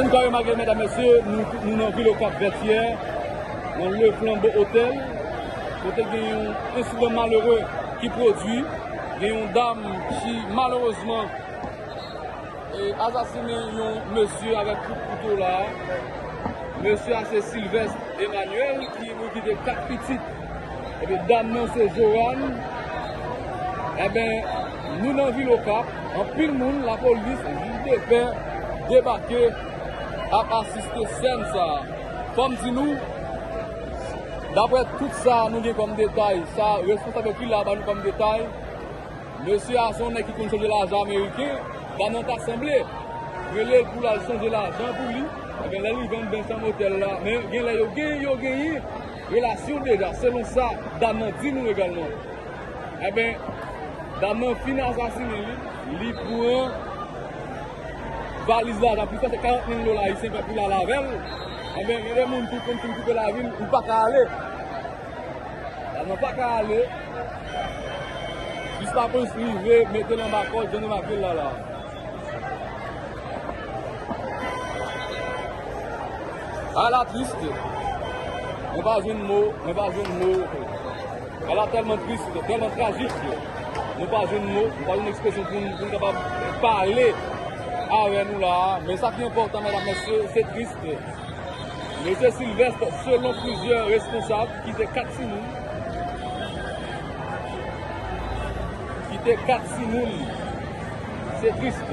Comme carrément, mesdames et messieurs, nous avons vu le Cap Vertière, dans le Flambeau Hôtel. Côté un incident malheureux qui produit. Il y a une dame qui, malheureusement, a assassiné un monsieur avec coup de couteau là. Monsieur c'est Sylvestre Emmanuel qui était 4 petites. Et puis dame non c'est Joanne. Eh bien, nous dans ville au Cap, en pile monde, la police, ville de paix, débarquer à assister scène ça. Comme dit nous, d'après tout ça, nous avons comme détail, ça, responsable qui là-bas nous comme détail, monsieur a son qui compte changer l'argent américain dans notre assemblée. Relève pour la changer l'argent pour lui. Eh bien, là, il vend bien son hôtel là. Mais il y a gagné relation déjà. Selon ça, Damon dit nous également. Eh bien, Damon finit assassiné lui pour valise l'argent. Pour ça, c'est 40 000 $, il s'est fait pour la lavelle. Eh bien, il y a des gens qui continuent de la ville, ils ne peuvent pas aller. Ils n'ont pas qu'à aller. Juste la police privée, mettez dans ma côte, donnez ma ville là. Elle a triste. On va jouer un mot, on va jouer un mot. Elle a tellement triste, tellement tragique. On va jouer un mot, on va une expression pour nous capable parler avec nous là. Mais ça qui est important, mesdames et messieurs, c'est triste. Monsieur Sylvestre, selon plusieurs responsables, qui étaient 4 simouns, c'est triste.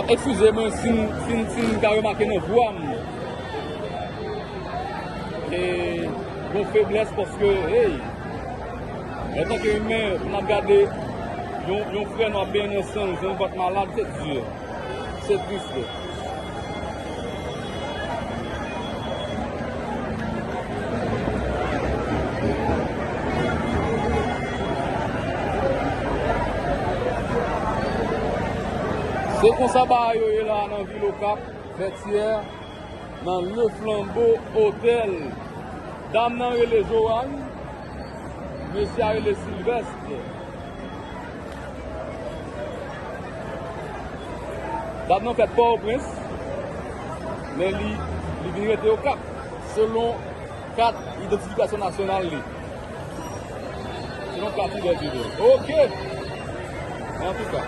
Excusez-moi si vous avez remarqué nos voix. Et nos faiblesses parce que, hey, en tant qu'humain, on a regardé, nos frères nous bien ensemble, ils sont malade, c'est dur. C'est triste. C'est comme ça, bah, est là dans la ville au Cap, Vertière, dans le Flambeau Hôtel. Dame nan les Joanne, monsieur a les Sylvestre. Dame nan fait pas au prince, mais il vient au Cap, selon 4 identifications nationales. Selon 4 identifications. Ok. En tout cas.